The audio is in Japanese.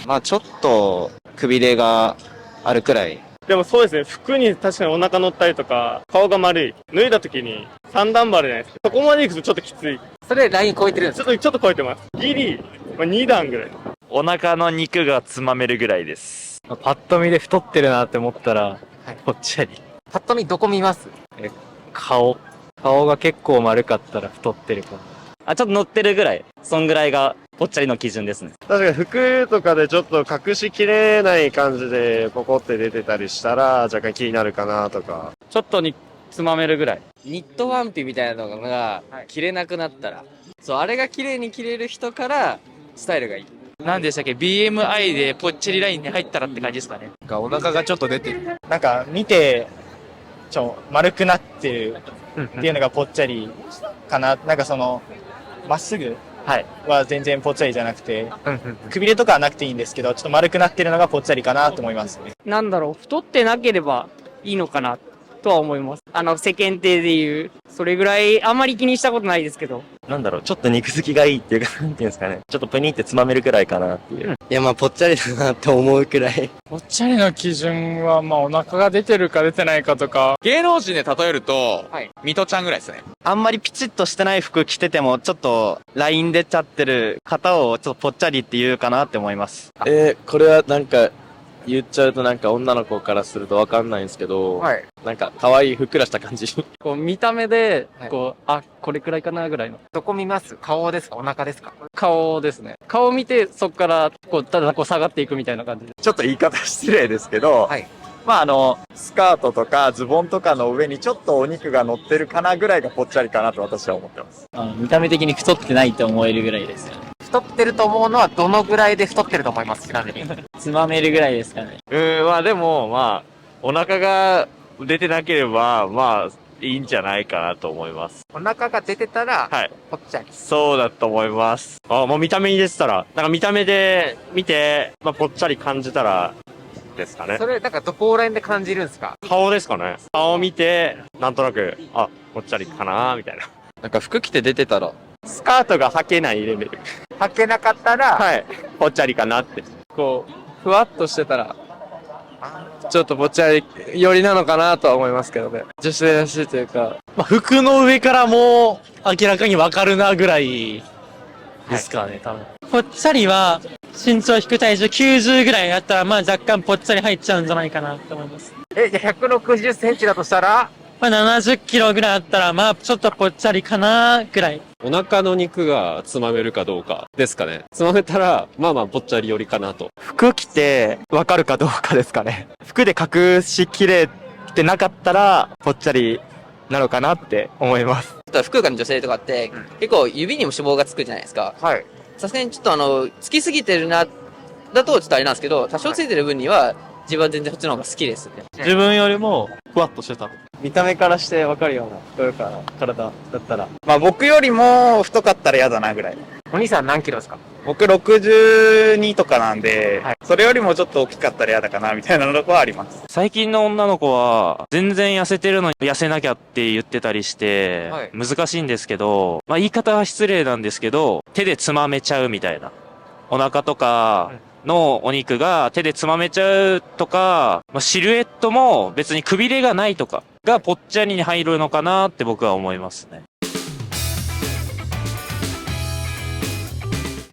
まあちょっと、くびれがあるくらい。でもそうですね、服に確かにお腹乗ったりとか、顔が丸い。脱いだ時に三段バルじゃないですか。そこまで行くとちょっときつい。それライン超えてるんですか？ちょっと超えてます。ギリ、まあ、2段ぐらい。お腹の肉がつまめるぐらいです。パッと見で太ってるなって思ったら、ぽっちゃり。パッと見どこ見ます？顔が結構丸かったら太ってるかも。ちょっと乗ってるぐらい。そんぐらいがぽっちゃりの基準ですね。確かに服とかでちょっと隠しきれない感じでポコって出てたりしたら若干気になるかなとか。ちょっとにつまめるぐらい。ニットワンピみたいなのが着れなくなったら、そう、あれが綺麗に着れる人からスタイルがいい。何でしたっけ BMI でぽっちゃりラインに入ったらって感じですかね。お腹がちょっと出てる。なんか見て、丸くなってるっていうのがぽっちゃりかな。なんかまっすぐは全然ぽっちゃりじゃなくて、くびれとかはなくていいんですけど、ちょっと丸くなってるのがぽっちゃりかなと思いますね。なんだろう、太ってなければいいのかなとは思います。世間体で言う。それぐらいあんまり気にしたことないですけど。なんだろう、ちょっと肉付きがいいっていうか、なんていうんですかね。ちょっとプニってつまめるくらいかなっていう。いや、まあぽっちゃりだなって思うくらい。ぽっちゃりの基準は、まあお腹が出てるか出てないかとか。芸能人で例えると、ミトちゃんぐらいですね。あんまりピチッとしてない服着てても、ちょっとライン出ちゃってる方をちょっとぽっちゃりって言うかなって思います。これはなんか言っちゃうとなんか女の子からするとわかんないんですけど、なんか可愛いふっくらした感じ。こう見た目で、これくらいかなぐらいの。どこ見ます？顔ですか？お腹ですか？顔ですね。顔見て、そこから、ただ下がっていくみたいな感じで。ちょっと言い方失礼ですけど、まあスカートとかズボンとかの上にちょっとお肉が乗ってるかなぐらいがぽっちゃりかなと私は思ってます。見た目的に太ってないって思えるぐらいですよね。太ってると思うのはどのぐらいで太ってると思います？ちなみに。つまめるぐらいですかね。まあでも、お腹が出てなければ、いいんじゃないかなと思います。お腹が出てたら、ぽっちゃり。そうだと思います。もう見た目に出てたら、なんか見た目で見て、ぽっちゃり感じたら、ですかね。それ、なんかどこら辺で感じるんですか？顔ですかね。顔見て、なんとなく、ぽっちゃりかなみたいな。なんか服着て出てたら、スカートが履けないレベル。履けなかったら、ぽっちゃりかなって。ふわっとしてたら、ちょっとぽっちゃり寄りなのかなとは思いますけどね。女子らしいというか、服の上からも明らかにわかるなぐらいですかね、多分。ぽっちゃりは、身長低体重90ぐらいあったら、若干ぽっちゃり入っちゃうんじゃないかなと思います。じゃあ160センチだとしたら70キロぐらいあったら、ちょっとぽっちゃりかなぐらい。お腹の肉がつまめるかどうかですかね。つまめたら、ぽっちゃり寄りかなと。服着てわかるかどうかですかね。服で隠しきれてなかったらぽっちゃりなのかなって思います。福岡の女性とかって、結構指にも脂肪がつくじゃないですか。さすがにちょっとつきすぎてるな、だとちょっとあれなんですけど、多少ついてる分には、自分は全然こっちの方が好きですね。自分よりも、ふわっとしてた。見た目からしてわかるような太るから体だったら。僕よりも太かったら嫌だなぐらい。お兄さん何キロですか？僕62とかなんで、それよりもちょっと大きかったら嫌だかなみたいなのはあります。最近の女の子は、全然痩せてるのに痩せなきゃって言ってたりして、難しいんですけど、言い方は失礼なんですけど、手でつまめちゃうみたいな。お腹とかのお肉が手でつまめちゃうとか、シルエットも別にくびれがないとかがぽっちゃりに入るのかなって僕は思いますね。